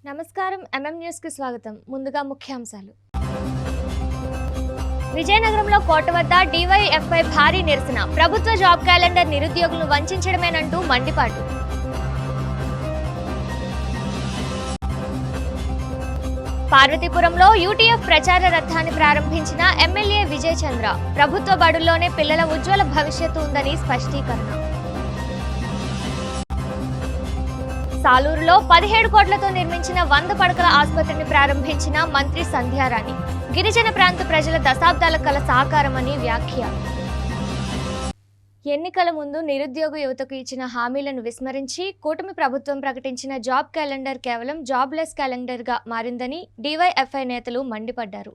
నమస్కారం న్యూస్ కి స్వాగతం. ముందుగా ముఖ్యాంశాలు. విజయనగరంలో కోట వద్ద డివైఎఫ్ఐ భారీ నిరసన. ప్రభుత్వ జాబ్ క్యాలెండర్ నిరుద్యోగులను వంచడమేనంటూ మండిపాటు. పార్వతీపురంలో యూటీఎఫ్ ప్రచార రథాన్ని ప్రారంభించిన ఎమ్మెల్యే విజయ్ చంద్ర. ప్రభుత్వ బడుల్లోనే పిల్లల ఉజ్వల భవిష్యత్తు ఉందని స్పష్టీకరణ. సాలూరులో 17 కోట్లతో నిర్మించిన 100 పడకల ఆసుపత్రిని ప్రారంభించిన మంత్రి సంధ్యారాణి. గిరిజన ప్రాంత ప్రజల దశాబ్దాల కల సాకారమని వ్యాఖ్య. ఎన్నికల ముందు నిరుద్యోగ యువతకు ఇచ్చిన హామీలను విస్మరించి కూటమి ప్రభుత్వం ప్రకటించిన జాబ్ క్యాలెండర్ కేవలం జాబ్లెస్ క్యాలెండర్గా మారిందని డివైఎఫ్ఐ నేతలు మండిపడ్డారు.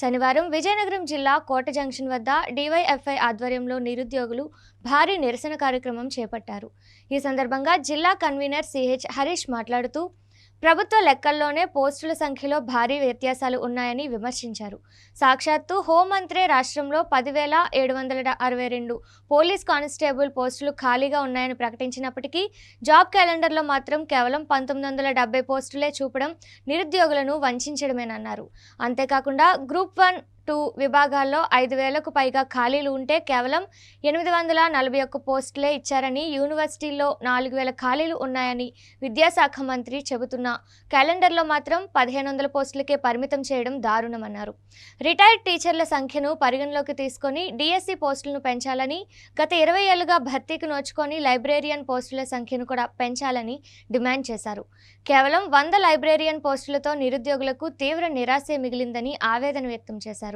శనివారం విజయనగరం జిల్లా కోట జంక్షన్ వద్ద డివైఎఫ్ఐ ఆధ్వర్యంలో నిరుద్యోగులు భారీ నిరసన కార్యక్రమం చేపట్టారు. ఈ సందర్భంగా జిల్లా కన్వీనర్ సిహెచ్ హరీష్ మాట్లాడుతూ ప్రభుత్వ లెక్కల్లోనే పోస్టుల సంఖ్యలో భారీ వ్యత్యాసాలు ఉన్నాయని విమర్శించారు. సాక్షాత్తు హోంమంత్రే రాష్ట్రంలో 10,762 పోలీస్ కానిస్టేబుల్ పోస్టులు ఖాళీగా ఉన్నాయని ప్రకటించినప్పటికీ జాబ్ క్యాలెండర్లో మాత్రం కేవలం 1970 పోస్టులే చూపడం నిరుద్యోగులను వంచడమేనన్నారు. అంతేకాకుండా గ్రూప్ 1, 2 విభాగాల్లో 5,000కు పైగా ఖాళీలు ఉంటే కేవలం 841 పోస్టులే ఇచ్చారని, యూనివర్సిటీల్లో 4,000 ఖాళీలు ఉన్నాయని విద్యాశాఖ మంత్రి చెబుతున్న క్యాలెండర్లో మాత్రం 1,500 పోస్టులకే పరిమితం చేయడం దారుణమన్నారు. రిటైర్డ్ టీచర్ల సంఖ్యను పరిగణలోకి తీసుకొని డిఎస్సి పోస్టులను పెంచాలని, గత 20 ఏళ్లుగా భర్తీకి నోచుకొని లైబ్రేరియన్ పోస్టుల సంఖ్యను కూడా పెంచాలని డిమాండ్ చేశారు. కేవలం 100 లైబ్రేరియన్ పోస్టులతో నిరుద్యోగులకు తీవ్ర నిరాశే మిగిలిందని ఆవేదన వ్యక్తం చేశారు.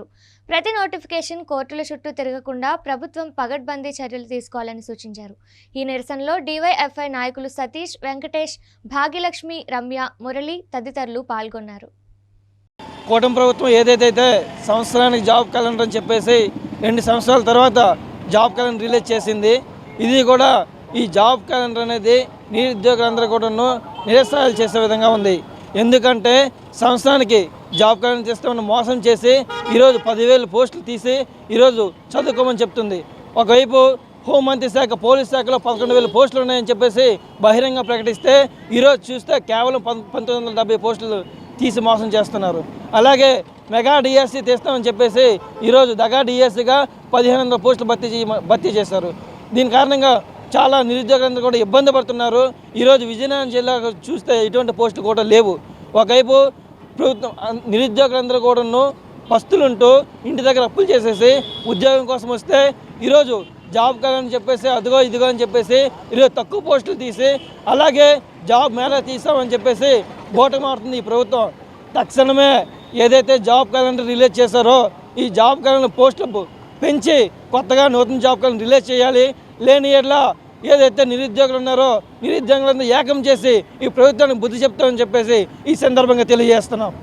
ప్రతి నోటిఫికేషన్ కోర్టుల చుట్టూ తిరగకుండా ప్రభుత్వం పగడ్బందీ చర్యలు తీసుకోవాలని సూచించారు. ఈ నిరసనలో డివైఎఫ్ఐ నాయకులు సతీష్, వెంకటేష్, భాగ్యలక్ష్మి, రమ్య, మురళి తదితరులు పాల్గొన్నారు. కూటమి ప్రభుత్వం ఏదైతే సంవత్సరానికి జాబ్ క్యాలెండర్ అని చెప్పేసి 2 సంవత్సరాల తర్వాత జాబ్ క్యాలెండర్ రిలీజ్ చేసింది. ఇది కూడా ఈ జాబ్ క్యాలెండర్ అనేది నిరుద్యోగులందరూ కూడా నిరసనలు చేసే విధంగా ఉంది. ఎందుకంటే సంవత్సరానికి జాబ్ క్యాలెండర్ చేస్తామని మోసం చేసి ఈరోజు 10,000 పోస్టులు తీసి ఈరోజు చదువుకోమని చెప్తుంది. ఒకవైపు హోంమంత్రి శాఖ, పోలీస్ శాఖలో 11,000 పోస్టులు ఉన్నాయని చెప్పేసి బహిరంగ ప్రకటిస్తే ఈరోజు చూస్తే కేవలం 1970 పోస్టులు తీసి మోసం చేస్తున్నారు. అలాగే మెగా డిఎస్సి తీస్తామని చెప్పేసి ఈరోజు దగా డిఎస్సిగా 1,500 పోస్టులు భర్తీ చేశారు. దీని కారణంగా చాలా నిరుద్యోగులందరూ కూడా ఇబ్బంది పడుతున్నారు. ఈరోజు విజయనగరం జిల్లా చూస్తే ఇటువంటి పోస్టులు కూడా లేవు. ఒకవైపు ప్రభుత్వం నిరుద్యోగులందరూ కూడా పస్తులుంటూ ఇంటి దగ్గర అప్పులు చేసేసి ఉద్యోగం కోసం వస్తే ఈరోజు జాబ్ కావాలని చెప్పేసి అదిగో ఇదిగో అని చెప్పేసి ఈరోజు తక్కువ పోస్టులు తీసి అలాగే జాబ్ మేళా తీసామని చెప్పేసి బోటమాడుతుంది ఈ ప్రభుత్వం. తక్షణమే ఏదైతే జాబ్ క్యాలెండర్ రిలీజ్ చేశారో ఈ జాబ్ క్యాలెండర్ పోస్టులు పెంచి కొత్తగా నూతన జాబ్ క్యాలెండర్ రిలీజ్ చేయాలి. లేని ఎట్లా ఏదైతే నిరుద్యోగులు ఉన్నారో నిరుద్యోగులందరూ ఏకం చేసి ఈ ప్రభుత్వానికి బుద్ధి చెప్తామని చెప్పేసి ఈ సందర్భంగా తెలియజేస్తున్నాం.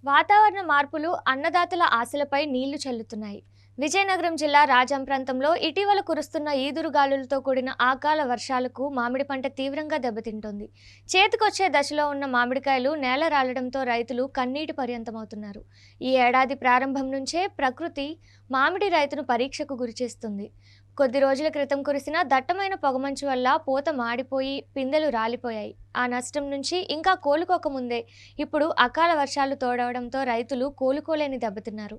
వాతావరణ మార్పులు అన్నదాతల ఆశలపై నీళ్లు చల్లుతున్నాయి. విజయనగరం జిల్లా రాజాం ప్రాంతంలో ఇటీవల కురుస్తున్న ఈదురుగాలులతో కూడిన అకాల వర్షాలకు మామిడి పంట తీవ్రంగా దెబ్బతింటోంది. చేతికొచ్చే దశలో ఉన్న మామిడికాయలు నేల రాలడంతో రైతులు కన్నీటి పర్యంతమవుతున్నారు. ఈ ఏడాది ప్రారంభం నుంచే ప్రకృతి మామిడి రైతును పరీక్షకు గురిచేస్తుంది. కొద్ది రోజుల క్రితం కురిసిన దట్టమైన పొగమంచు వల్ల పూత మాడిపోయి పిందెలు రాలిపోయాయి. ఆ నష్టం నుంచి ఇంకా కోలుకోకముందే ఇప్పుడు అకాల వర్షాలు తోడవడంతో రైతులు కోలుకోలేని దెబ్బతిన్నారు.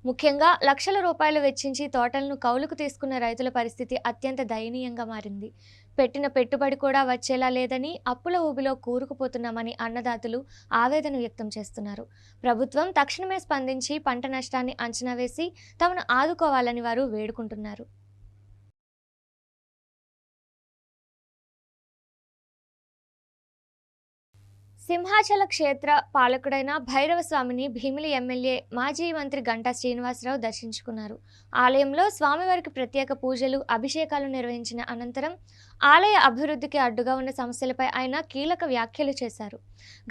ముఖ్యంగా లక్షల రూపాయలు వెచ్చించి తోటలను కౌలుకు తీసుకున్న రైతుల పరిస్థితి అత్యంత దయనీయంగా మారింది. పెట్టిన పెట్టుబడి కూడా వచ్చేలా లేదని, అప్పుల ఊబిలో కూరుకుపోతున్నామని అన్నదాతలు ఆవేదన వ్యక్తం చేస్తున్నారు. ప్రభుత్వం తక్షణమే స్పందించి పంట నష్టాన్ని అంచనా వేసి తమను ఆదుకోవాలని వారు వేడుకుంటున్నారు. సింహాచల క్షేత్ర పాలకుడైన భైరవ స్వామిని భీమిలి ఎమ్మెల్యే మాజీ మంత్రి గంటా శ్రీనివాసరావు దర్శించుకున్నారు. ఆలయంలో స్వామివారికి ప్రత్యేక పూజలు, అభిషేకాలు నిర్వహించిన అనంతరం ఆలయ అభివృద్ధికి అడ్డుగా ఉన్న సమస్యలపై ఆయన కీలక వ్యాఖ్యలు చేశారు.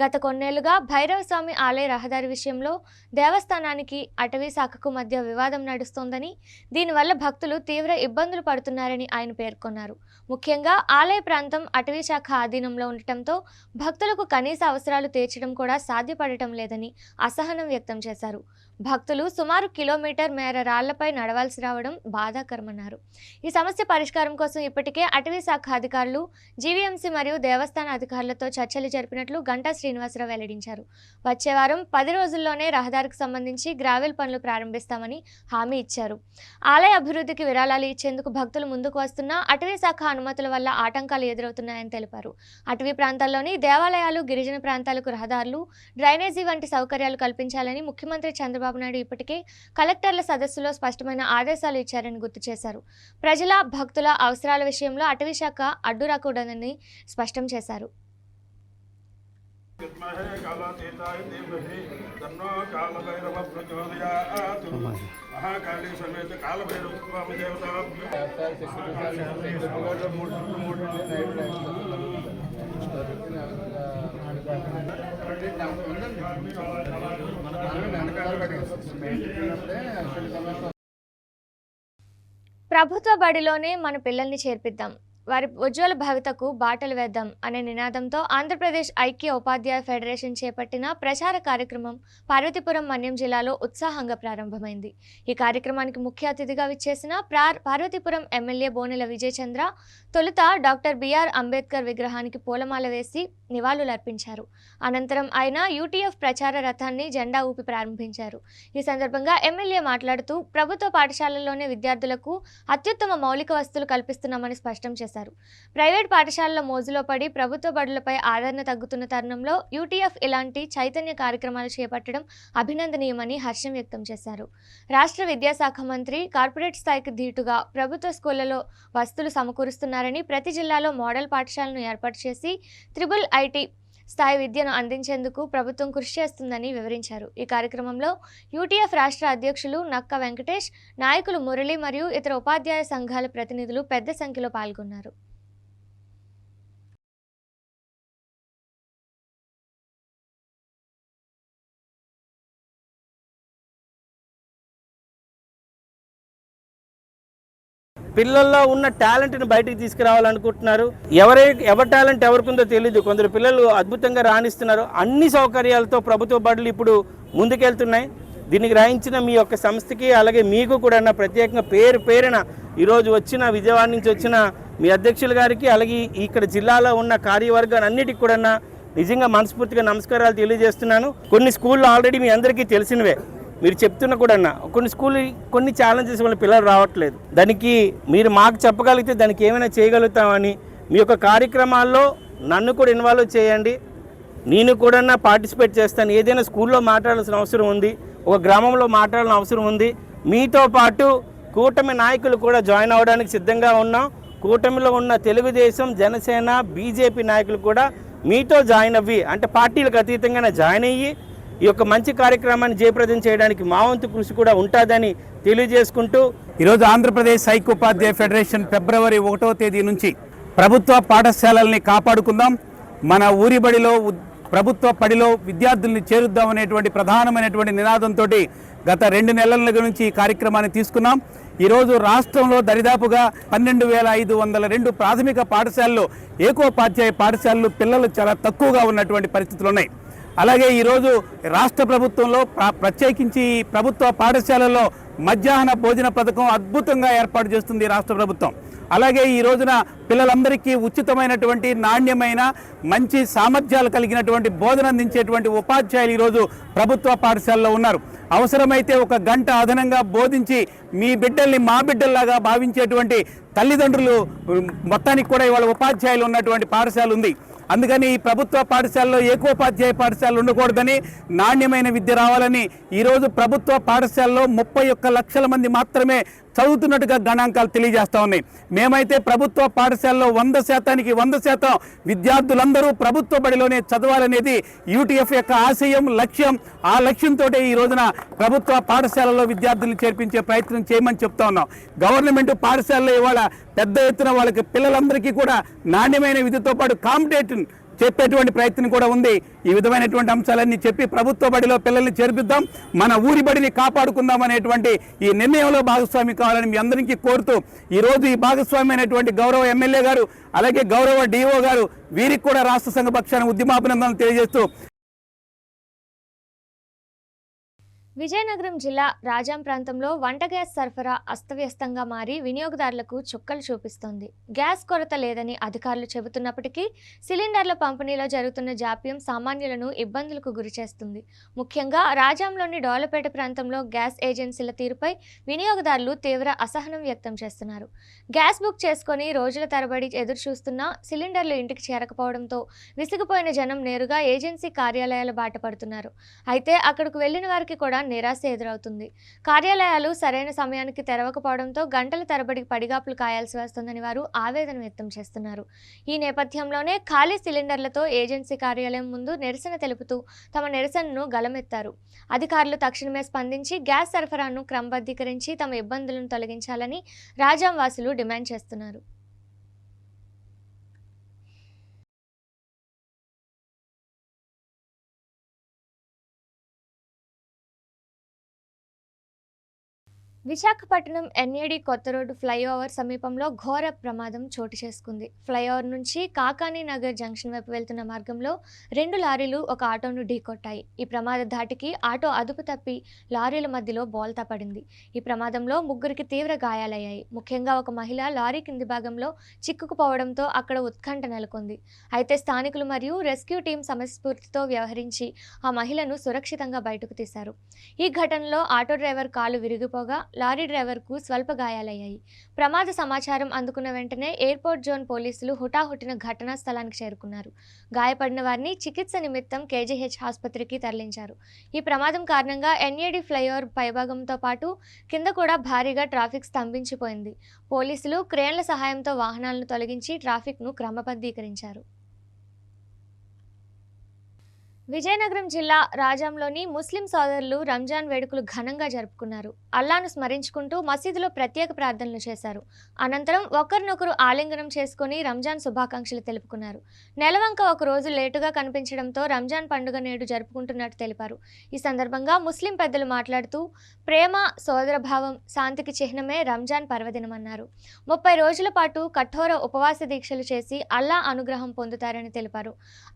గత కొన్నేళ్లుగా భైరవ స్వామి ఆలయ రహదారి విషయంలో దేవస్థానానికి అటవీ శాఖకు మధ్య వివాదం నడుస్తోందని, దీనివల్ల భక్తులు తీవ్ర ఇబ్బందులు పడుతున్నారని ఆయన పేర్కొన్నారు. ముఖ్యంగా ఆలయ ప్రాంతం అటవీ శాఖ ఆధీనంలో ఉండటంతో భక్తులకు కనీస అవసరాలు తీర్చడం కూడా సాధ్యపడటం లేదని అసహనం వ్యక్తం చేశారు. భక్తులు సుమారు కిలోమీటర్ మేర రాళ్లపై నడవాల్సి రావడం బాధాకరమన్నారు. ఈ సమస్య పరిష్కారం కోసం ఇప్పటికే అటవీ శాఖ అధికారులు, జీవీఎంసీ మరియు దేవస్థాన అధికారులతో చర్చలు జరిపినట్లు గంటా శ్రీనివాసరావు వెల్లడించారు. వచ్చే వారం 10 రోజుల్లోనే రహదారికి సంబంధించి గ్రావెల్ పనులు ప్రారంభిస్తామని హామీ ఇచ్చారు. ఆలయ అభివృద్ధికి విరాళాలు ఇచ్చేందుకు భక్తులు ముందుకు వస్తున్నా అటవీ శాఖ అనుమతుల వల్ల ఆటంకాలు ఎదురవుతున్నాయని తెలిపారు. అటవీ ప్రాంతాల్లోని దేవాలయాలు, గిరిజన ప్రాంతాలకు రహదారులు, డ్రైనేజీ వంటి సౌకర్యాలు కల్పించాలని ముఖ్యమంత్రి చంద్రబాబు నాయుడు ఇప్పటికే కలెక్టర్ల సదస్సులో స్పష్టమైన ఆదేశాలు ఇచ్చారని గుర్తు చేశారు. ప్రజల, భక్తుల అవసరాల విషయంలో అటవీ శాఖ అడ్డు రాకూడదని స్పష్టం చేశారు. ప్రభుత్వ బడిలోనే మన పిల్లల్ని చేర్పిద్దాం, వారి ఉజ్వల భవితకు బాటలు వేద్దాం అనే నినాదంతో ఆంధ్రప్రదేశ్ ఐక్య ఉపాధ్యాయ ఫెడరేషన్ చేపట్టిన ప్రచార కార్యక్రమం పార్వతీపురం మన్యం జిల్లాలో ఉత్సాహంగా ప్రారంభమైంది. ఈ కార్యక్రమానికి ముఖ్య అతిథిగా విచ్చేసిన పార్వతీపురం ఎమ్మెల్యే బోనెల విజయచంద్ర తొలుత డాక్టర్ బిఆర్ అంబేద్కర్ విగ్రహానికి పూలమాల వేసి నివాళులర్పించారు. అనంతరం ఆయన యూటీఎఫ్ ప్రచార రథాన్ని జెండా ఊపి ప్రారంభించారు. ఈ సందర్భంగా ఎమ్మెల్యే మాట్లాడుతూ ప్రభుత్వ పాఠశాలల్లోనే విద్యార్థులకు అత్యుత్తమ మౌలిక వసతులు కల్పిస్తున్నామని స్పష్టం చేశారు. ప్రైవేట్ పాఠశాలల మోజులో పడి ప్రభుత్వ బడులపై ఆదరణ తగ్గుతున్న తరుణంలో యూటీఎఫ్ ఇలాంటి చైతన్య కార్యక్రమాలు చేపట్టడం అభినందనీయమని హర్షం వ్యక్తం చేశారు. రాష్ట్ర విద్యాశాఖ మంత్రి కార్పొరేట్ స్థాయికి ధీటుగా ప్రభుత్వ స్కూళ్లలో వసతులు సమకూరుస్తున్నారని, ప్రతి జిల్లాలో మోడల్ పాఠశాలను ఏర్పాటు చేసి త్రిబుల్ ఐటీ స్థాయి విద్యను అందించేందుకు ప్రభుత్వం కృషి చేస్తుందని వివరించారు. ఈ కార్యక్రమంలో యూటీఎఫ్ రాష్ట్ర అధ్యక్షులు నక్క వెంకటేష్, నాయకులు మురళి మరియు ఇతర ఉపాధ్యాయ సంఘాల ప్రతినిధులు పెద్ద సంఖ్యలో పాల్గొన్నారు. పిల్లల్లో ఉన్న టాలెంట్ని బయటికి తీసుకురావాలనుకుంటున్నారు. ఎవరి టాలెంట్ ఎవరికి ఉందో తెలియదు. కొందరు పిల్లలు అద్భుతంగా రాణిస్తున్నారు. అన్ని సౌకర్యాలతో ప్రభుత్వ బడులు ఇప్పుడు ముందుకెళ్తున్నాయి. దీన్ని గ్రహించిన మీ యొక్క సంస్థకి, అలాగే మీకు కూడా ప్రత్యేకంగా పేరున ఈరోజు విజయవాడ నుంచి వచ్చిన మీ అధ్యక్షుల గారికి, అలాగే ఇక్కడ జిల్లాలో ఉన్న కార్యవర్గాన్ని అన్నిటికీ కూడా నిజంగా మనస్ఫూర్తిగా నమస్కారాలు తెలియజేస్తున్నాను. కొన్ని స్కూళ్ళు ఆల్రెడీ మీ అందరికీ తెలిసినవే, మీరు చెప్తున్న కూడా కొన్ని స్కూల్ కొన్ని ఛాలెంజెస్ వల్ల పిల్లలు రావట్లేదు. దానికి మీరు మాకు చెప్పగలిగితే దానికి ఏమైనా చేయగలుగుతామని మీ యొక్క కార్యక్రమాల్లో నన్ను కూడా ఇన్వాల్వ్ చేయండి. నేను కూడా పార్టిసిపేట్ చేస్తాను. ఏదైనా స్కూల్లో మాట్లాడాల్సిన అవసరం ఉంది, ఒక గ్రామంలో మాట్లాడాల్సిన అవసరం ఉంది. మీతో పాటు కూటమి నాయకులు కూడా జాయిన్ అవ్వడానికి సిద్ధంగా ఉన్నాం. కూటమిలో ఉన్న తెలుగుదేశం, జనసేన, బీజేపీ నాయకులు కూడా మీతో జాయిన్ అవ్వి, అంటే పార్టీలకు అతీతంగానే జాయిన్ అయ్యి ఈ యొక్క మంచి కార్యక్రమాన్ని జయప్రదం చేయడానికి మా వంతు కృషి కూడా ఉంటుందని తెలియజేసుకుంటూ, ఈరోజు ఆంధ్రప్రదేశ్ ఐక్య ఉపాధ్యాయ ఫెడరేషన్ ఫిబ్రవరి 1వ తేదీ నుంచి ప్రభుత్వ పాఠశాలల్ని కాపాడుకుందాం, మన ఊరి బడిలో ప్రభుత్వ బడిలో విద్యార్థుల్ని చేరుద్దాం అనేటువంటి ప్రధానమైనటువంటి నినాదంతో గత 2 నెలల నుంచి ఈ కార్యక్రమాన్ని తీసుకున్నాం. ఈరోజు రాష్ట్రంలో దరిదాపుగా 12,502 ప్రాథమిక పాఠశాలలు, ఏకోపాధ్యాయ పాఠశాలలు పిల్లలు చాలా తక్కువగా ఉన్నటువంటి పరిస్థితులు ఉన్నాయి. అలాగే ఈరోజు రాష్ట్ర ప్రభుత్వంలో ప్రత్యేకించి ప్రభుత్వ పాఠశాలల్లో మధ్యాహ్న భోజన పథకం అద్భుతంగా ఏర్పాటు చేస్తుంది రాష్ట్ర ప్రభుత్వం. అలాగే ఈ రోజున పిల్లలందరికీ ఉచితమైనటువంటి, నాణ్యమైన, మంచి సామర్థ్యాలు కలిగినటువంటి బోధన అందించేటువంటి ఉపాధ్యాయులు ఈరోజు ప్రభుత్వ పాఠశాలలో ఉన్నారు. అవసరమైతే 1 గంట అదనంగా బోధించి మీ బిడ్డల్ని మా బిడ్డల్లాగా భావించేటువంటి తల్లిదండ్రులు మొత్తానికి కూడా ఇవాళ ఉపాధ్యాయులు ఉన్నటువంటి పాఠశాల ఉంది. అందుకని ఈ ప్రభుత్వ పాఠశాలలో ఏకోపాధ్యాయ పాఠశాలలు ఉండకూడదని, నాణ్యమైన విద్య రావాలని ఈరోజు ప్రభుత్వ పాఠశాలలో 31 లక్షల మంది మాత్రమే చదువుతున్నట్టుగా గణాంకాలు తెలియజేస్తూ ఉన్నాయి. మేమైతే ప్రభుత్వ పాఠశాలలో 100%కి 100% విద్యార్థులందరూ ప్రభుత్వ బడిలోనే చదవాలనేది యూటీఎఫ్ యొక్క ఆశయం, లక్ష్యం. ఆ లక్ష్యంతో ఈ రోజున ప్రభుత్వ పాఠశాలలో విద్యార్థులను చేర్పించే ప్రయత్నం చేయమని చెప్తా ఉన్నాం. గవర్నమెంట్ పాఠశాలలో ఇవాళ పెద్ద ఎత్తున వాళ్ళకి పిల్లలందరికీ కూడా నాణ్యమైన విద్యతో పాటు కాంపిటేటివ్ చెప్పేటువంటి ప్రయత్నం కూడా ఉంది. ఈ విధమైనటువంటి అంశాలన్నీ చెప్పి ప్రభుత్వ బడిలో పిల్లల్ని చేర్పిద్దాం, మన ఊరి బడిని కాపాడుకుందాం అనేటువంటి ఈ నిర్ణయంలో భాగస్వామి కావాలని మీ అందరికీ కోరుతూ, ఈరోజు ఈ భాగస్వామి అయినటువంటి గౌరవ ఎమ్మెల్యే గారు, అలాగే గౌరవ డిఓ గారు, వీరికి కూడా రాష్ట్ర సంఘ పక్షాన ఉద్యమాభినందనలు తెలియజేస్తూ విజయనగరం జిల్లా రాజాం ప్రాంతంలో వంట గ్యాస్ సరఫరా అస్తవ్యస్తంగా మారి వినియోగదారులకు చుక్కలు చూపిస్తోంది. గ్యాస్ కొరత లేదని అధికారులు చెబుతున్నప్పటికీ సిలిండర్ల పంపిణీలో జరుగుతున్న జాప్యం సామాన్యులను ఇబ్బందులకు గురిచేస్తుంది. ముఖ్యంగా రాజాంలోని డోలపేట ప్రాంతంలో గ్యాస్ ఏజెన్సీల తీరుపై వినియోగదారులు తీవ్ర అసహనం వ్యక్తం చేస్తున్నారు. గ్యాస్ బుక్ చేసుకుని రోజుల తరబడి ఎదురు చూస్తున్నా సిలిండర్లు ఇంటికి చేరకపోవడంతో విసిగిపోయిన జనం నేరుగా ఏజెన్సీ కార్యాలయాల బాట పడుతున్నారు. అయితే అక్కడకు వెళ్లిన వారికి కూడా నిరాశ ఎదురవుతుంది. కార్యాలయాలు సరైన సమయానికి తెరవకపోవడంతో గంటల తరబడి పడిగాపులు కాయాల్సి వస్తుందని వారు ఆవేదన వ్యక్తం చేస్తున్నారు. ఈ నేపథ్యంలోనే ఖాళీ సిలిండర్లతో ఏజెన్సీ కార్యాలయం ముందు నిరసన తెలుపుతూ తమ నిరసనను గళమెత్తారు. అధికారులు తక్షణమే స్పందించి గ్యాస్ సరఫరాను క్రమబద్ధీకరించి తమ ఇబ్బందులను తొలగించాలని రాజాం వాసులు డిమాండ్ చేస్తున్నారు. విశాఖపట్నం ఎన్ఏడి కొత్త రోడ్డు ఫ్లైఓవర్ సమీపంలో ఘోర ప్రమాదం చోటు చేసుకుంది. ఫ్లైఓవర్ నుంచి కాకానీ నగర్ జంక్షన్ వైపు వెళ్తున్న మార్గంలో 2 లారీలు ఒక ఆటోను ఢీకొట్టాయి. ఈ ప్రమాద ధాటికి ఆటో అదుపు తప్పి లారీల మధ్యలో బోల్తా పడింది. ఈ ప్రమాదంలో 3 తీవ్ర గాయాలయ్యాయి. ముఖ్యంగా ఒక మహిళ లారీ కింది భాగంలో చిక్కుకుపోవడంతో అక్కడ ఉత్కంఠ నెలకొంది. అయితే స్థానికులు మరియు రెస్క్యూ టీం సమయస్ఫూర్తితో వ్యవహరించి ఆ మహిళను సురక్షితంగా బయటకు తీశారు. ఈ ఘటనలో ఆటో డ్రైవర్ కాలు విరిగిపోగా లారీ డ్రైవర్కు స్వల్ప గాయాలయ్యాయి. ప్రమాద సమాచారం అందుకున్న వెంటనే ఎయిర్పోర్ట్ జోన్ పోలీసులు హుటాహుటిన ఘటనా స్థలానికి చేరుకున్నారు. గాయపడిన వారిని చికిత్స నిమిత్తం కేజీహెచ్ ఆసుపత్రికి తరలించారు. ఈ ప్రమాదం కారణంగా ఎన్ఏడి ఫ్లైఓవర్ పైభాగంతో పాటు కింద కూడా భారీగా ట్రాఫిక్ స్తంభించిపోయింది. పోలీసులు క్రేన్ల సహాయంతో వాహనాలను తొలగించి ట్రాఫిక్ను క్రమబద్ధీకరించారు. విజయనగరం జిల్లా రాజాంలోని ముస్లిం సోదరులు రంజాన్ వేడుకలు ఘనంగా జరుపుకున్నారు. అల్లాను స్మరించుకుంటూ మసీదులో ప్రత్యేక ప్రార్థనలు చేశారు. అనంతరం ఒకరినొకరు ఆలింగనం చేసుకుని రంజాన్ శుభాకాంక్షలు తెలుపుకున్నారు. నెలవంక ఒక రోజు లేటుగా కనిపించడంతో రంజాన్ పండుగ నేడు జరుపుకుంటున్నట్టు తెలిపారు. ఈ సందర్భంగా ముస్లిం పెద్దలు మాట్లాడుతూ ప్రేమ, సోదరభావం, శాంతికి చిహ్నమే రంజాన్ పర్వదినమన్నారు. 30 రోజుల పాటు కఠోర ఉపవాస దీక్షలు చేసి అల్లా అనుగ్రహం పొందుతారని తెలిపారు.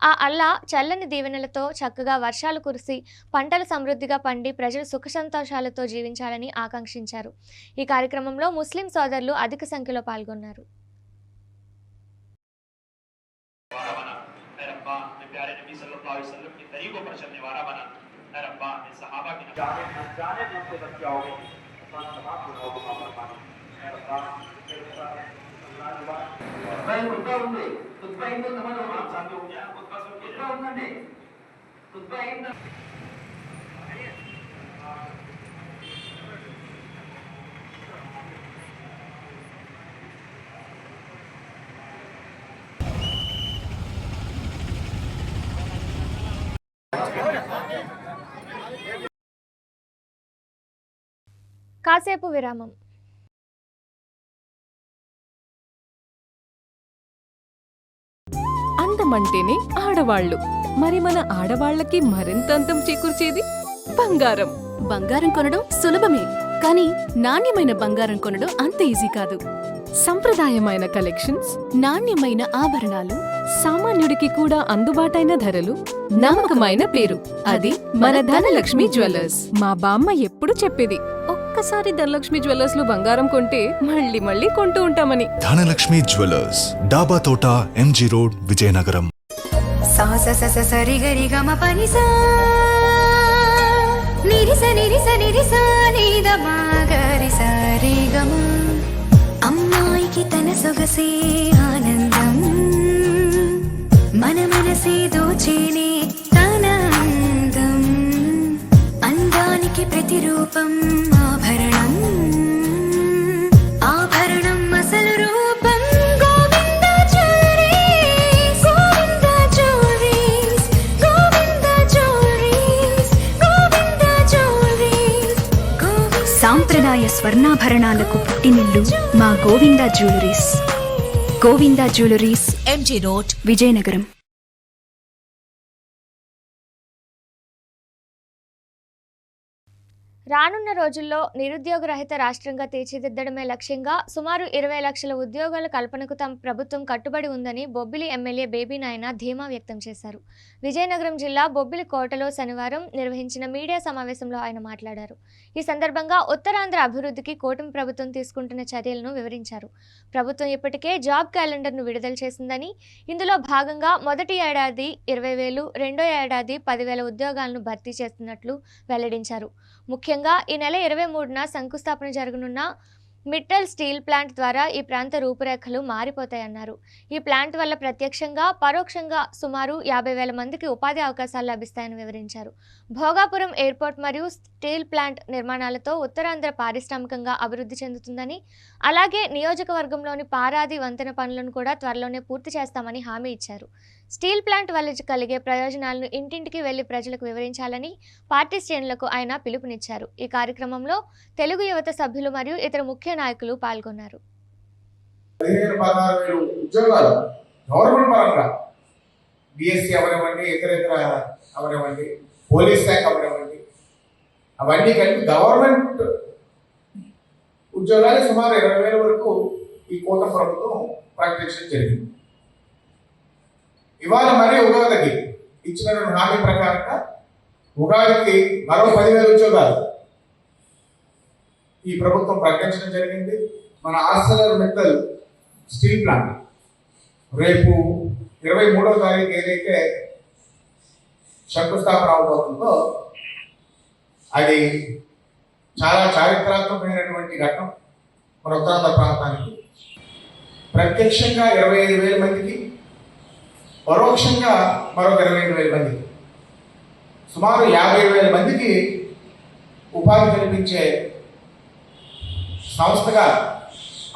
ఆ అల్లా చల్లని దీవెనలతో చక్కగా వర్షాలు కురిసి పంటలు సమృద్ధిగా పండి ప్రజలు సుఖ సంతోషాలతో జీవించాలని ఆకాంక్షించారు. ఈ కార్యక్రమంలో ముస్లిం సోదరులు అధిక సంఖ్యలో పాల్గొన్నారు. కాసేపు విరామం. అందమంటేనే ఆడవాళ్లు, మరి మన ఆడవాళ్లకి మరింత అందం చేకూర్చేది బంగారం. బంగారం కొనడం సులభమే, కానీ నాణ్యమైన బంగారం కొనడం అంత ఈజీ కాదు. సంప్రదాయమైన కలెక్షన్స్, నాణ్యమైన ఆభరణాలు, సామాన్యుడికి కూడా అందుబాటైన ధరలు, నమ్మకమైన పేరు, అది మన ధనలక్ష్మి జ్యువెలర్స్. మా బామ్మ ఎప్పుడు చెప్పేది, ఒక్కసారి ధనలక్ష్మి జ్యువెలర్స్ లో బంగారం కొంటే మళ్ళీ మళ్ళీ కొంటూ ఉంటామని. ధనలక్ష్మి జ్యువెలర్స్, డాబా తోట, ఎంజీ రోడ్, విజయనగరం. అమ్మాయికి తన సొగసే ఆనందం, మన మనసే దోచేనే తన అందం, అందానికి ప్రతిరూపం ఆభరణం, ఆభరణం అసలు రూపం Govinda jewelleries, Govinda jewelleries, Govinda jewelleries, Govinda jewelleries. సాంప్రదాయ స్వర్ణాభరణాలకు పుట్టినిల్లు మా Govinda jewelleries. Govinda jewelleries, MG road, Vizianagaram. రానున్న రోజుల్లో నిరుద్యోగ రహిత రాష్ట్రంగా తీర్చిదిద్దడమే లక్ష్యంగా సుమారు 20 లక్షల ఉద్యోగాల కల్పనకు తమ ప్రభుత్వం కట్టుబడి ఉందని బొబ్బిలి ఎమ్మెల్యే బేబీ నాయన ధీమా వ్యక్తం చేశారు. విజయనగరం జిల్లా బొబ్బిలి కోటలో శనివారం నిర్వహించిన మీడియా సమావేశంలో ఆయన మాట్లాడారు. ఈ సందర్భంగా ఉత్తరాంధ్ర అభివృద్ధికి కూటమి ప్రభుత్వం తీసుకుంటున్న చర్యలను వివరించారు. ప్రభుత్వం ఇప్పటికే జాబ్ క్యాలెండర్ను విడుదల చేసిందని, ఇందులో భాగంగా మొదటి ఏడాది 20,000, రెండో ఏడాది 10,000 ఉద్యోగాలను భర్తీ చేస్తున్నట్లు వెల్లడించారు. ముఖ్యంగా ఈ నెల 23న శంకుస్థాపన జరగనున్న మిట్టల్ స్టీల్ ప్లాంట్ ద్వారా ఈ ప్రాంత రూపురేఖలు మారిపోతాయన్నారు. ఈ ప్లాంట్ వల్ల ప్రత్యక్షంగా పరోక్షంగా సుమారు 50,000 మందికి ఉపాధి అవకాశాలు లభిస్తాయని వివరించారు. భోగాపురం ఎయిర్పోర్ట్ మరియు స్టీల్ ప్లాంట్ నిర్మాణాలతో ఉత్తరాంధ్ర పారిశ్రామికంగా అభివృద్ధి చెందుతుందని, అలాగే నియోజకవర్గంలోని పారాది వంతెన పనులను కూడా త్వరలోనే పూర్తి చేస్తామని హామీ ఇచ్చారు. స్టీల్ ప్లాంట్ వల్ల కలిగే ప్రయోజనాలను ఇంటింటికి వెళ్లి ప్రజలకు వివరించాలని పార్టీ శ్రేణులకు ఆయన పిలుపునిచ్చారు. ఈ కార్యక్రమంలో తెలుగు యువత సభ్యులు మరియు ఇతర ముఖ్య నాయకులు పాల్గొన్నారు. 15,000-16,000 ఉద్యోగాలు గవర్నమెంట్ పరంగా బిఎస్సీ అవనివ్వండి, ఇతర అవనివ్వండి, పోలీస్ శాఖ అవనివ్వండి, అవన్నీ కలిపి గవర్నమెంట్ ఉద్యోగాలు సుమారు 20,000 వరకు ఈ కూటమి ప్రభుత్వం ప్రకటించడం జరిగింది. ఇవాళ మరీ ఉగాదికి ఇచ్చినటువంటి హామీ ప్రకారంగా ఉగాదికి మరో 10,000 ఉద్యోగాలు ఈ ప్రభుత్వం ప్రకటించడం జరిగింది. మన ఆర్సెలర్ మిట్టల్ స్టీల్ ప్లాంట్ రేపు 23వ తారీఖు ఏదైతే శంకుస్థాపన అవబోతుందో అది చాలా చారిత్రాత్మకమైనటువంటి ఘట్టం. మన ఉత్తరాంధ్ర ప్రాంతానికి ప్రత్యక్షంగా 25,000 మందికి, పరోక్షంగా మరొక 25,000 మందికి, సుమారు 50,000 మందికి ఉపాధి కల్పించే సంస్థగా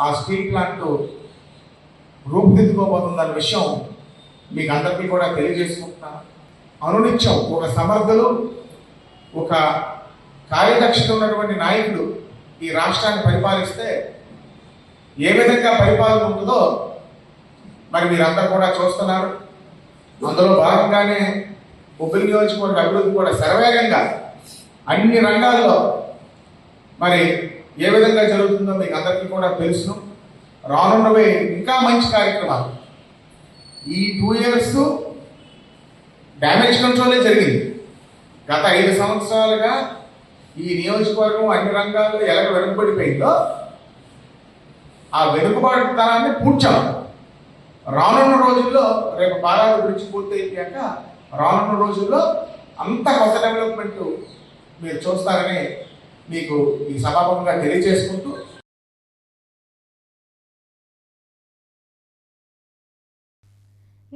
ఆ స్టీల్ ప్లాంట్ రూపుదిద్దుకోబోతుందన్న విషయం మీకు అందరికీ కూడా తెలియజేసుకుంటున్నాను. అనునిత్యం ఒక సమర్థులు, ఒక కార్యదక్షత ఉన్నటువంటి నాయకుడు ఈ రాష్ట్రాన్ని పరిపాలిస్తే ఏ విధంగా పరిపాలన ఉంటుందో మరి మీరందరూ కూడా చూస్తున్నారు. అందులో భాగంగానే బొబ్బిలి నియోజకవర్గ అభివృద్ధి కూడా శరవేగంగా అన్ని రంగాల్లో మరి ఏ విధంగా జరుగుతుందో మీకు అందరికీ కూడా తెలుసును. రానున్నవే ఇంకా మంచి కార్యక్రమాలు. ఈ 2 years డ్యామేజ్ కంట్రోలే జరిగింది. గత 5 సంవత్సరాలుగా ఈ నియోజకవర్గం అన్ని రంగాల్లో ఎలాగ వెనుకబడిపోయిందో ఆ వెనుకబాటుతనాన్ని పూడ్చాం. రానున్న రోజుల్లో రేపు పారాది బ్రిడ్జ్ పూర్తి అయిపోయాక రానున్న రోజుల్లో అంత కొత్త డెవలప్మెంట్ మీరు చూస్తారని మీకు ఈ సభాముఖంగా తెలియజేసుకుంటూ,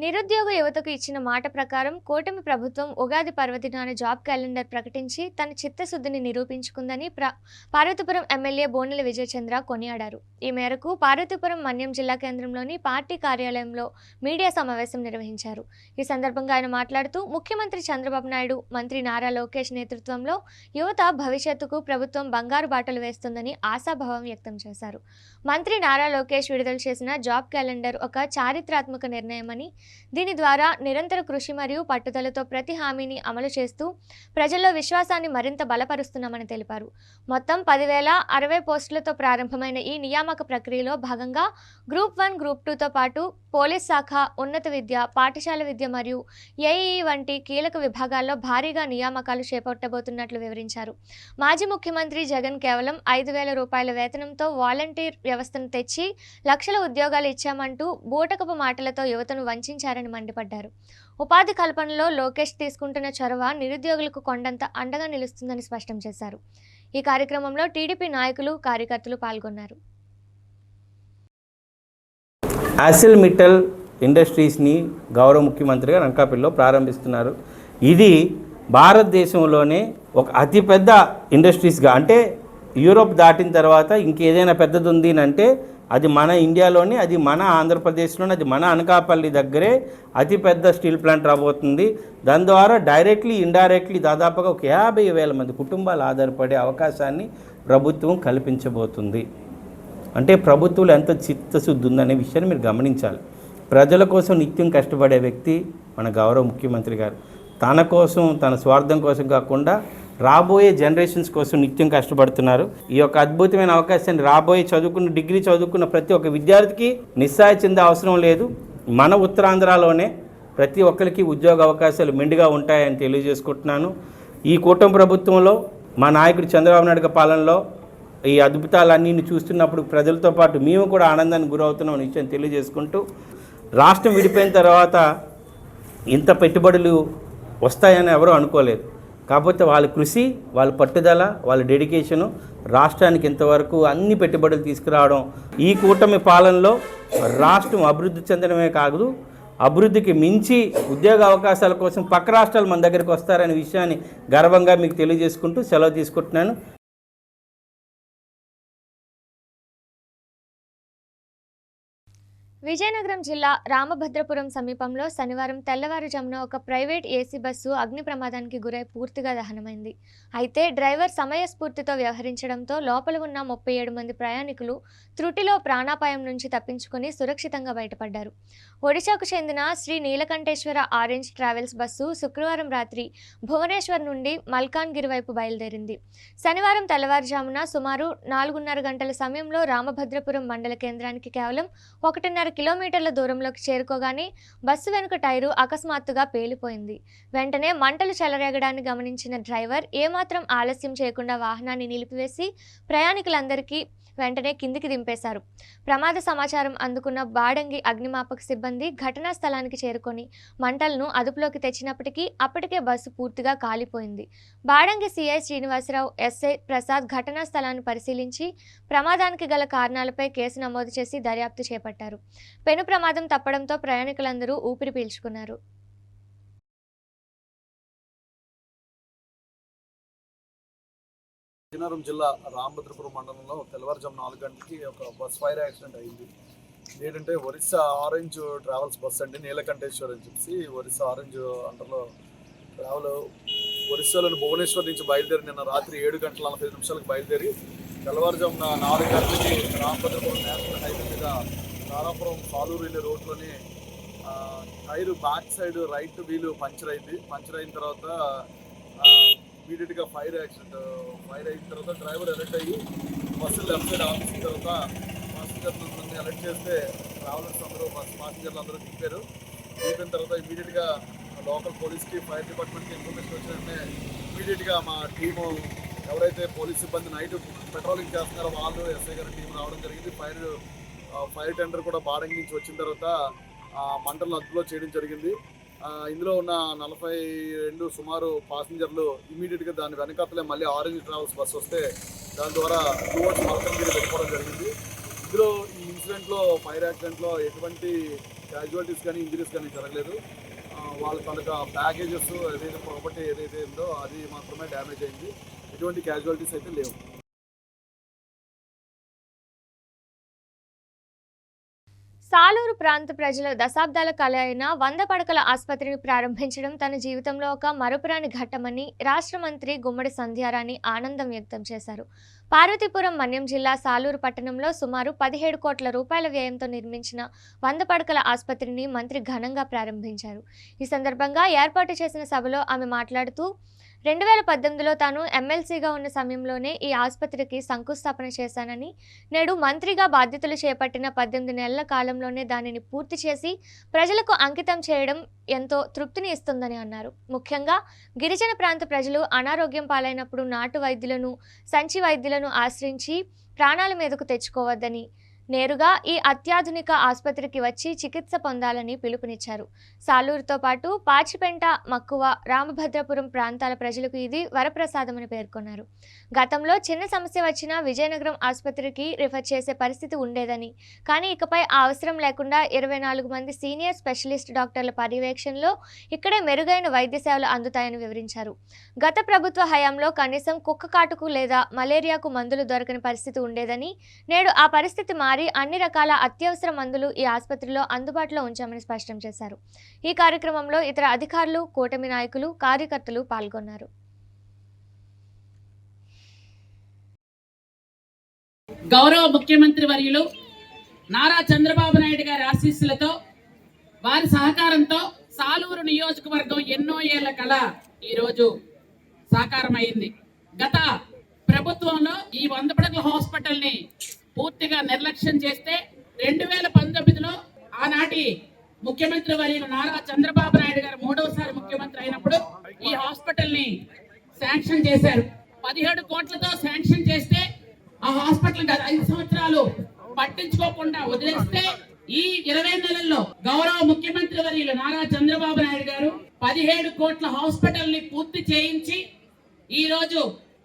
నిరుద్యోగ యువతకు ఇచ్చిన మాట ప్రకారం కూటమి ప్రభుత్వం ఉగాది పర్వదినాన జాబ్ క్యాలెండర్ ప్రకటించి తన చిత్తశుద్ధిని నిరూపించుకుందని పార్వతీపురం ఎమ్మెల్యే బోనెల విజయచంద్ర కొనియాడారు. ఈ మేరకు పార్వతీపురం మన్యం జిల్లా కేంద్రంలోని పార్టీ కార్యాలయంలో మీడియా సమావేశం నిర్వహించారు. ఈ సందర్భంగా ఆయన మాట్లాడుతూ ముఖ్యమంత్రి చంద్రబాబు నాయుడు, మంత్రి నారా లోకేష్ నేతృత్వంలో యువత భవిష్యత్తుకు ప్రభుత్వం బంగారు బాటలు వేస్తుందని ఆశాభావం వ్యక్తం చేశారు. మంత్రి నారా లోకేష్ విడుదల చేసిన జాబ్ క్యాలెండర్ ఒక చారిత్రాత్మక నిర్ణయమని, దీని ద్వారా నిరంతర కృషి మరియు పట్టుదలతో ప్రతి హామీని అమలు చేస్తూ ప్రజల్లో విశ్వాసాన్ని మరింత బలపరుస్తున్నామని తెలిపారు. మొత్తం 10,060 పోస్టులతో ప్రారంభమైన ఈ నియామక ప్రక్రియలో భాగంగా గ్రూప్ 1, గ్రూప్ 2తో పాటు పోలీస్ శాఖ, ఉన్నత విద్య, పాఠశాల విద్య మరియు ఏఈఈ వంటి కీలక విభాగాల్లో భారీగా నియామకాలు చేపట్టబోతున్నట్లు వివరించారు. మాజీ ముఖ్యమంత్రి జగన్ కేవలం 5,000 రూపాయల వేతనంతో వాలంటీర్ వ్యవస్థను తెచ్చి లక్షల ఉద్యోగాలు ఇచ్చామంటూ బూటకపు మాటలతో యువతను వంచారని మండిపడ్డారు. ఉపాధి కల్పనలో లోకేష్ తీసుకుంటున్న చొరవ నిరుద్యోగులకు కొండంత అండగా నిలుస్తుందని స్పష్టం చేశారు. ఈ కార్యక్రమంలో టీడీపీ నాయకులు, కార్యకర్తలు పాల్గొన్నారు. ఆర్సెల్ మిట్టల్ ఇండస్ట్రీస్ని గౌరవ ముఖ్యమంత్రిగా అనకాపల్లిలో ప్రారంభిస్తున్నారు. ఇది భారతదేశంలోనే ఒక అతిపెద్ద ఇండస్ట్రీస్గా, అంటే యూరోప్ దాటిన తర్వాత ఇంకేదైనా పెద్దది ఉంది అంటే అది మన ఇండియాలోనే, అది మన ఆంధ్రప్రదేశ్లోనే, అది మన అనకాపల్లి దగ్గరే అతిపెద్ద స్టీల్ ప్లాంట్ రాబోతుంది. దాని ద్వారా డైరెక్ట్లీ, ఇండైరెక్ట్లీ దాదాపుగా ఒక 50,000 మంది కుటుంబాలు ఆధారపడే అవకాశాన్ని ప్రభుత్వం కల్పించబోతుంది. అంటే ప్రభుత్వంలో ఎంత చిత్తశుద్ధి ఉందనే విషయాన్ని మీరు గమనించాలి. ప్రజల కోసం నిత్యం కష్టపడే వ్యక్తి మన గౌరవ ముఖ్యమంత్రి గారు. తన కోసం, తన స్వార్థం కోసం కాకుండా రాబోయే జనరేషన్స్ కోసం నిత్యం కష్టపడుతున్నారు. ఈ యొక్క అద్భుతమైన అవకాశాన్ని రాబోయే డిగ్రీ చదువుకున్న ప్రతి ఒక్క విద్యార్థికి నిస్సాయ చెందే అవసరం లేదు. మన ఉత్తరాంధ్రలోనే ప్రతి ఒక్కరికి ఉద్యోగ అవకాశాలు మెండుగా ఉంటాయని తెలియజేసుకుంటున్నాను. ఈ కూటమి ప్రభుత్వంలో మా నాయకుడు చంద్రబాబు నాయుడు పాలనలో ఈ అద్భుతాలన్నీ చూస్తున్నప్పుడు ప్రజలతో పాటు మేము కూడా ఆనందానికి గురవుతున్నాం నిశ్చయం తెలియజేసుకుంటూ, రాష్ట్రం విడిపోయిన తర్వాత ఇంత పెట్టుబడులు వస్తాయని ఎవరూ అనుకోలేదు. కాకపోతే వాళ్ళ కృషి, వాళ్ళ పట్టుదల, వాళ్ళ డెడికేషను రాష్ట్రానికి ఇంతవరకు అన్ని పెట్టుబడులు తీసుకురావడం, ఈ కూటమి పాలనలో రాష్ట్రం అభివృద్ధి చెందడమే కాదు, అభివృద్ధికి మించి ఉద్యోగ అవకాశాల కోసం పక్క రాష్ట్రాలు మన దగ్గరికి వస్తారనే విషయాన్ని గర్వంగా మీకు తెలియజేసుకుంటూ సెలవు తీసుకుంటున్నాను. విజయనగరం జిల్లా రామభద్రపురం సమీపంలో శనివారం తెల్లవారుజామున ఒక ప్రైవేట్ ఏసీ బస్సు అగ్ని ప్రమాదానికి గురై పూర్తిగా దహనమైంది. అయితే డ్రైవర్ సమయస్ఫూర్తితో వ్యవహరించడంతో లోపల ఉన్న 37 మంది ప్రయాణికులు త్రుటిలో ప్రాణాపాయం నుంచి తప్పించుకొని సురక్షితంగా బయటపడ్డారు. ఒడిశాకు చెందిన Sri Neelakanteswara Orange Travels bus శుక్రవారం రాత్రి భువనేశ్వర్ నుండి మల్కాన్గిరి వైపు బయలుదేరింది. శనివారం తెల్లవారుజామున సుమారు 4:30 గంటల సమయంలో రామభద్రపురం మండల కేంద్రానికి కేవలం 1.5 కిలోమీటర్ల దూరంలోకి చేరుకోగానే బస్సు వెనుక టైరు అకస్మాత్తుగా పేలిపోయింది. వెంటనే మంటలు చెలరేగడాన్ని గమనించిన డ్రైవర్ ఏమాత్రం ఆలస్యం చేయకుండా వాహనాన్ని నిలిపివేసి ప్రయాణికులందరికీ వెంటనే కిందికి దింపేశారు. ప్రమాద సమాచారం అందుకున్న బాడంగి అగ్నిమాపక సిబ్బంది ఘటనా స్థలానికి చేరుకొని మంటలను అదుపులోకి తెచ్చినప్పటికీ అప్పటికే బస్సు పూర్తిగా కాలిపోయింది. బాడంగి సిఐ శ్రీనివాసరావు, ఎస్ఐ ప్రసాద్ ఘటనా స్థలాన్ని పరిశీలించి ప్రమాదానికి గల కారణాలపై కేసు నమోదు చేసి దర్యాప్తు చేపట్టారు. పెను ప్రమాదం తప్పడంతో ప్రయాణికులందరూ ఊపిరి పీల్చుకున్నారు. విజయనగరం జిల్లా రామభద్రపురం మండలంలో తెల్లవారుజాము 4 గంటలకి ఒక బస్ ఫైర్ యాక్సిడెంట్ అయింది. ఏంటంటే ఒరిస్సా ఆరెంజ్ ట్రావెల్స్ బస్ అండి, నీలకంఠేశ్వర్ అని చెప్పి ఒరిస్సా ఆరెంజ్ అండర్లో ట్రావెల్ ఒరిస్సాలోని భువనేశ్వర్ నుంచి బయలుదేరి నిన్న రాత్రి 7:45 బయలుదేరి తెల్లవారుజామున 4 గంటలకి రామభద్రపురం నేషనల్ హైవే మీద నారాపురం సాలూరు వెళ్ళే రోడ్లోని టైరు బ్యాక్ సైడ్ రైట్ వీలు పంచర్ అయింది. పంచర్ అయిన తర్వాత ఇమీడియట్గా ఫైర్ అయిన తర్వాత డ్రైవర్ అలర్ట్ అయ్యి బస్సు లెఫ్ట్ సైడ్ ఆఫీసిన తర్వాత పాసింజర్లందరినీ అలర్ట్ చేస్తే ట్రావెలర్స్ అందరూ పాసింజర్లు అందరూ దింపారు. దిగిన తర్వాత ఇమీడియట్గా లోకల్ పోలీస్కి, ఫైర్ డిపార్ట్మెంట్కి ఇన్ఫర్మేషన్ వచ్చిన ఇమీడియట్గా మా టీము ఎవరైతే పోలీస్ సిబ్బంది నైట్ పెట్రోలింగ్ చేస్తున్నారో వాళ్ళు, ఎస్ఐ గారి టీం రావడం జరిగింది. ఫైర్ టెండర్ కూడా బాడంగి నుంచి వచ్చిన తర్వాత మంటలను అదుపులో చేయడం జరిగింది. ఇందులో ఉన్న 42 సుమారు పాసింజర్లు ఇమీడియట్గా దాని వెనకాతలే మళ్ళీ ఆరెంజ్ ట్రావెల్స్ బస్సు వస్తే దాని ద్వారా టువర్డ్స్ మల్కాన్గిరి వెళ్ళిపోవడం జరిగింది. ఇందులో ఈ ఇన్సిడెంట్లో ఫైర్ యాక్సిడెంట్లో ఎటువంటి క్యాజువాలిటీస్ కానీ ఇంజరీస్ కానీ జరగలేదు. వాళ్ళ కనుక బ్యాగేజెస్ ఏదైతే ప్రాపర్టీ ఏదైతే ఉందో అది మాత్రమే డ్యామేజ్ అయింది. ఎటువంటి క్యాజువాలిటీస్ అయితే లేవు. సాలూరు ప్రాంత ప్రజల దశాబ్దాల కల అయిన 100 పడకల ఆసుపత్రిని ప్రారంభించడం తన జీవితంలో ఒక మరుపురాని ఘట్టమని రాష్ట్ర మంత్రి గుమ్మడి సంధ్యారాణి ఆనందం వ్యక్తం చేశారు. పార్వతీపురం మన్యం జిల్లా సాలూరు పట్టణంలో సుమారు 17 కోట్ల రూపాయల వ్యయంతో నిర్మించిన 100 పడకల ఆసుపత్రిని మంత్రి ఘనంగా ప్రారంభించారు. ఈ సందర్భంగా ఏర్పాటు చేసిన సభలో ఆమె మాట్లాడుతూ 2018లో తాను ఎమ్మెల్సీగా ఉన్న సమయంలోనే ఈ ఆసుపత్రికి శంకుస్థాపన చేశానని, నేడు మంత్రిగా బాధ్యతలు చేపట్టిన 18 నెలల కాలంలోనే దానిని పూర్తి చేసి ప్రజలకు అంకితం చేయడం ఎంతో తృప్తిని ఇస్తుందని అన్నారు. ముఖ్యంగా గిరిజన ప్రాంత ప్రజలు అనారోగ్యం పాలైనప్పుడు నాటు వైద్యులను, సంచి వైద్యులను ఆశ్రయించి ప్రాణాల మీదకు తెచ్చుకోవద్దని, నేరుగా ఈ అత్యాధునిక ఆసుపత్రికి వచ్చి చికిత్స పొందాలని పిలుపునిచ్చారు. సాలూరుతో పాటు పాచిపెంట, మక్కువ, రామభద్రపురం ప్రాంతాల ప్రజలకు ఇది వరప్రసాదమని పేర్కొన్నారు. గతంలో చిన్న సమస్య వచ్చినా విజయనగరం ఆసుపత్రికి రిఫర్ చేసే పరిస్థితి ఉండేదని, కానీ ఇకపై ఆ అవసరం లేకుండా 24 మంది సీనియర్ స్పెషలిస్ట్ డాక్టర్ల పర్యవేక్షణలో ఇక్కడే మెరుగైన వైద్య సేవలు అందుతాయని వివరించారు. గత ప్రభుత్వ హయాంలో కనీసం కుక్క కాటుకు లేదా మలేరియాకు మందులు దొరకని పరిస్థితి ఉండేదని, నేడు ఆ పరిస్థితి మారి అన్ని రకాల అత్యవసర మందులు ఈ ఆసుపత్రిలో అందుబాటులో ఉంచామని స్పష్టం చేశారు. ఈ కార్యక్రమంలో ఇతర అధికారులు, కూటమి నాయకులు, కార్యకర్తలు పాల్గొన్నారు. గౌరవ ముఖ్యమంత్రి వర్యులు నారా చంద్రబాబు నాయుడు గారి ఆశీస్సులతో, వారి సహకారంతో సాలూరు నియోజకవర్గం ఎన్నో ఏళ్ల కళ ఈరోజు సాకారమైంది. గత ప్రభుత్వంలో ఈ 100 పడకల హాస్పిటల్ని పూర్తిగా నిర్లక్ష్యం చేస్తే 2019లో ఆనాటి ముఖ్యమంత్రి వర్యులు నారా చంద్రబాబు నాయుడు గారు 3వసారి ముఖ్యమంత్రి అయినప్పుడు ఈ హాస్పిటల్ని శాంక్షన్ చేశారు. 17 కోట్లతో శాంక్షన్ చేస్తే ఆ హాస్పిటల్ 5 సంవత్సరాలు పట్టించుకోకుండా వదిలేస్తే ఈ 20 నెలల్లో గౌరవ ముఖ్యమంత్రి వర్యులు నారా చంద్రబాబు నాయుడు గారు 17 కోట్ల హాస్పిటల్ ని పూర్తి చేయించి ఈ రోజు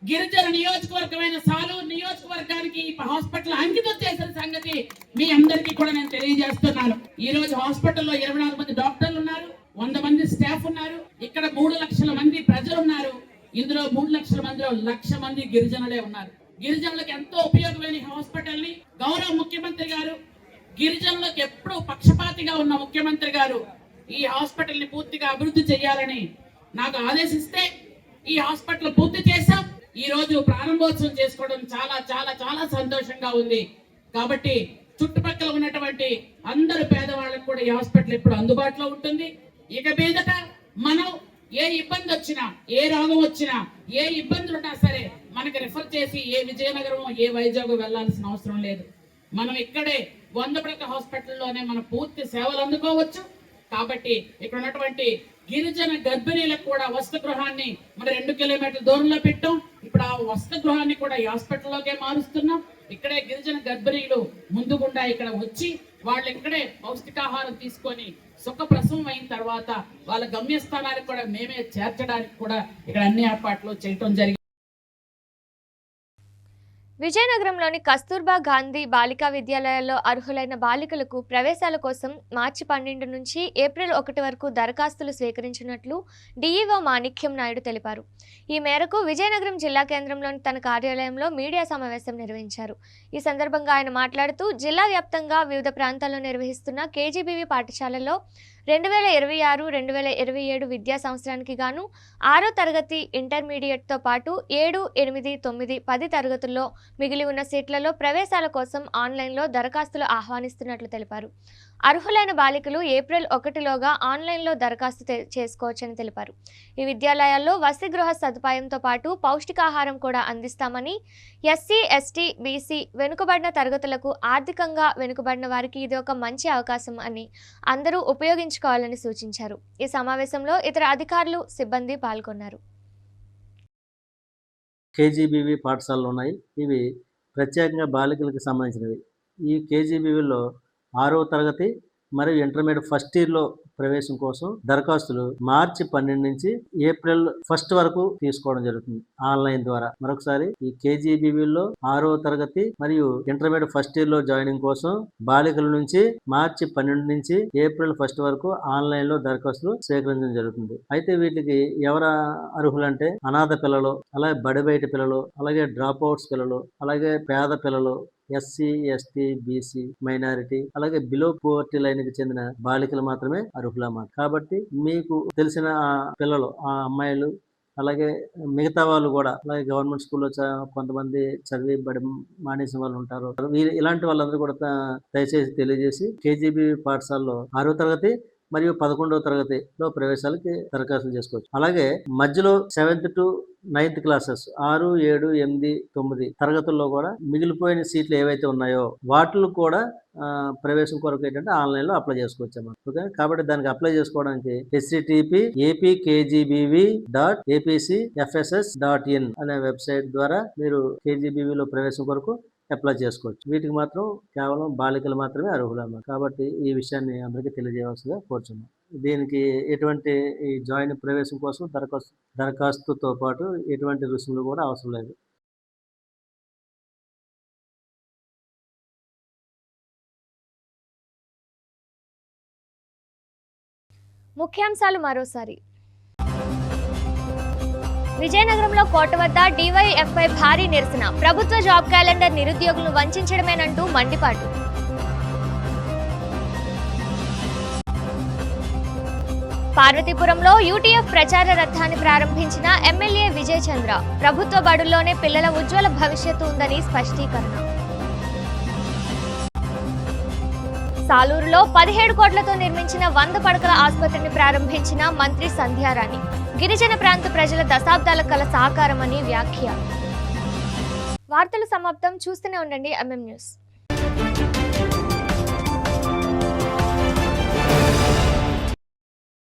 గిరిజన నియోజకవర్గమైన సాలూరు నియోజకవర్గానికి ఈ హాస్పిటల్ అంకితం చేసిన సంగతి మీ అందరికీ కూడా నేను తెలియజేస్తున్నాను. ఈ రోజు హాస్పిటల్లో 24 మంది డాక్టర్లు ఉన్నారు, 100 మంది స్టాఫ్ ఉన్నారు. ఇక్కడ 3 లక్షల మంది ప్రజలు ఉన్నారు. ఇందులో 3 లక్షల మందిలో 1,00,000 మంది గిరిజనులే ఉన్నారు. గిరిజనులకు ఎంతో ఉపయోగమైన హాస్పిటల్ ని గౌరవ ముఖ్యమంత్రి గారు, గిరిజనులకు ఎప్పుడూ పక్షపాతిగా ఉన్న ముఖ్యమంత్రి గారు ఈ హాస్పిటల్ ని పూర్తిగా అభివృద్ధి చేయాలని నాకు ఆదేశిస్తే ఈ హాస్పిటల్ పూర్తి చేశాం. ఈ రోజు ప్రారంభోత్సవం చేసుకోవడం చాలా చాలా చాలా సంతోషంగా ఉంది. కాబట్టి చుట్టుపక్కల ఉన్నటువంటి అందరు పేదవాళ్ళకు కూడా ఈ హాస్పిటల్ ఇప్పుడు అందుబాటులో ఉంటుంది. ఇక మీదట మనం ఏ ఇబ్బంది వచ్చినా, ఏ రోగం వచ్చినా, ఏ ఇబ్బందులు ఉన్నా సరే మనకి రిఫర్ చేసి ఏ విజయనగరం ఏ వైజాగ్ వెళ్లాల్సిన అవసరం లేదు. మనం ఇక్కడే 100 పడకల హాస్పిటల్లోనే మనం పూర్తి సేవలు అందుకోవచ్చు. కాబట్టి ఇక్కడ ఉన్నటువంటి గిరిజన గర్భిణీలకు కూడా వసతి గృహాన్ని మన 2 కిలోమీటర్ల దూరంలో పెట్టాం. ఇప్పుడు ఆ వసతి గృహాన్ని కూడా ఈ హాస్పిటల్లోకే మారుస్తున్నాం. ఇక్కడే గిరిజన గర్భిణీలు ముందుగుండా ఇక్కడ వచ్చి వాళ్ళు ఇక్కడే పౌష్టికాహారం తీసుకొని సుఖప్రసవం అయిన తర్వాత వాళ్ళ గమ్యస్థానానికి కూడా మేమే చేర్చడానికి కూడా ఇక్కడ అన్ని ఏర్పాట్లు చేయటం జరిగింది. విజయనగరంలోని కస్తూర్బా గాంధీ బాలికా విద్యాలయాల్లో అర్హులైన బాలికలకు ప్రవేశాల కోసం మార్చి 12 నుంచి ఏప్రిల్ 1 వరకు దరఖాస్తులు స్వీకరించినట్లు డీఈఓ మాణిక్యం నాయుడు తెలిపారు. ఈ మేరకు విజయనగరం జిల్లా కేంద్రంలోని తన కార్యాలయంలో మీడియా సమావేశం నిర్వహించారు. ఈ సందర్భంగా ఆయన మాట్లాడుతూ జిల్లా వ్యాప్తంగా వివిధ ప్రాంతాల్లో నిర్వహిస్తున్న కేజీబీవీ పాఠశాలల్లో 2026-2027 విద్యా సంవత్సరానికి గాను 6వ తరగతి ఇంటర్మీడియట్తో పాటు 7, 8, 9, 10 తరగతుల్లో మిగిలి ఉన్న సీట్లలో ప్రవేశాల కోసం ఆన్లైన్లో దరఖాస్తులు ఆహ్వానిస్తున్నట్లు తెలిపారు. అర్హులైన బాలికలు ఏప్రిల్ 1లోగా ఆన్లైన్లో దరఖాస్తు చేసుకోవచ్చని తెలిపారు. ఈ విద్యాలయాల్లో వసతి గృహ సదుపాయంతో పాటు పౌష్టికాహారం కూడా అందిస్తామని, ఎస్సీ, ఎస్టీ, బీసీ వెనుకబడిన తరగతులకు ఆర్థికంగా వెనుకబడిన వారికి ఇది ఒక మంచి అవకాశం అని అందరూ ఉపయోగించుకోవాలని సూచించారు. ఈ సమావేశంలో ఇతర అధికారులు, సిబ్బంది పాల్గొన్నారు. కేజీబీవీ పాఠశాలలు ఉన్నాయి. ఇవి ప్రత్యేకంగా బాలికలకు సంబంధించినవి. ఈ కేజీబీవీలో 6వ తరగతి మరియు ఇంటర్మీడియట్ ఫస్ట్ ఇయర్లో ప్రవేశం కోసం దరఖాస్తులు మార్చి 12 నుంచి ఏప్రిల్ 1 వరకు తీసుకోవడం జరుగుతుంది ఆన్లైన్ ద్వారా. మరొకసారి ఈ కేజీబీవీలో 6వ తరగతి మరియు ఇంటర్మీడియట్ ఫస్ట్ ఇయర్ లో జాయినింగ్ కోసం బాలికల నుంచి మార్చి 12 నుంచి ఏప్రిల్ 1 వరకు ఆన్లైన్ లో దరఖాస్తులు స్వీకరించడం జరుగుతుంది. అయితే వీటికి ఎవరు అర్హులంటే అనాథ పిల్లలు, అలాగే బడి బయట పిల్లలు, అలాగే డ్రాప్ అవుట్స్ పిల్లలు, అలాగే పేద పిల్లలు, ఎస్సీ, ఎస్టీ, బీసీ, మైనారిటీ, అలాగే బిలో పోవర్టీ లైన్కి చెందిన బాలికలు మాత్రమే అర్హులన్నమాట. కాబట్టి మీకు తెలిసిన పిల్లలు, ఆ అమ్మాయిలు, అలాగే మిగతా వాళ్ళు కూడా, అలాగే గవర్నమెంట్ స్కూల్లో కొంతమంది చదివి బడి మానేసిన వాళ్ళు ఉంటారు. ఇలాంటి వాళ్ళందరూ కూడా దయచేసి తెలియజేసి కేజీబీ పాఠశాలలో 6వ తరగతి మరియు 11వ తరగతిలో ప్రవేశాలకి దరఖాస్తులు చేసుకోవచ్చు. అలాగే మధ్యలో 7th to 9th క్లాసెస్ 6, 7, 8, 9 తరగతుల్లో కూడా మిగిలిపోయిన సీట్లు ఏవైతే ఉన్నాయో వాటిలో కూడా ప్రవేశం కొరకు ఏంటంటే ఆన్లైన్లో అప్లై చేసుకోవచ్చు అన్నమాట. ఓకే, కాబట్టి దానికి అప్లై చేసుకోవడానికి http://apkgbb.apcfss.in అనే వెబ్సైట్ ద్వారా మీరు కేజీబీవీలో ప్రవేశం కొరకు అప్లై చేసుకోవచ్చు. వీటికి మాత్రం కేవలం బాలికలు మాత్రమే అర్హులన్నమాట. కాబట్టి ఈ విషయాన్ని అందరికీ తెలియజేయవలసిందిగా కోరుచున్నాం. దీనికి ఎటువంటి ఈ జాయిన్ ప్రవేశం కోసం దరఖాస్తుతో పాటు ఎటువంటి రుసుములు కూడా అవసరం లేదు. ముఖ్యాంశాలు మరోసారి. విజయనగరంలో కోట వద్ద డివైఎఫ్ఐ భారీ నిరసన. ప్రభుత్వ జాబ్ క్యాలెండర్ నిరుద్యోగులను వంచడమేనంటూ మండిపాటు. పార్వతీపురంలో యూటీఎఫ్ ప్రచార రథాన్ని ప్రారంభించిన ఎమ్మెల్యే విజయ్ చంద్ర. ప్రభుత్వ బడుల్లోనే పిల్లల ఉజ్వల భవిష్యత్తు ఉందని స్పష్టీకరణ. సాలూరులో 17 కోట్లతో నిర్మించిన 100 పడకల ఆసుపత్రిని ప్రారంభించిన మంత్రి సంధ్యారాణి. గిరిజన ప్రాంత ప్రజల దశాబ్దాల కల సహకారమని వ్యాఖ్య. వార్తలు సమాప్తం. చూస్తూనే ఉండండి MM న్యూస్.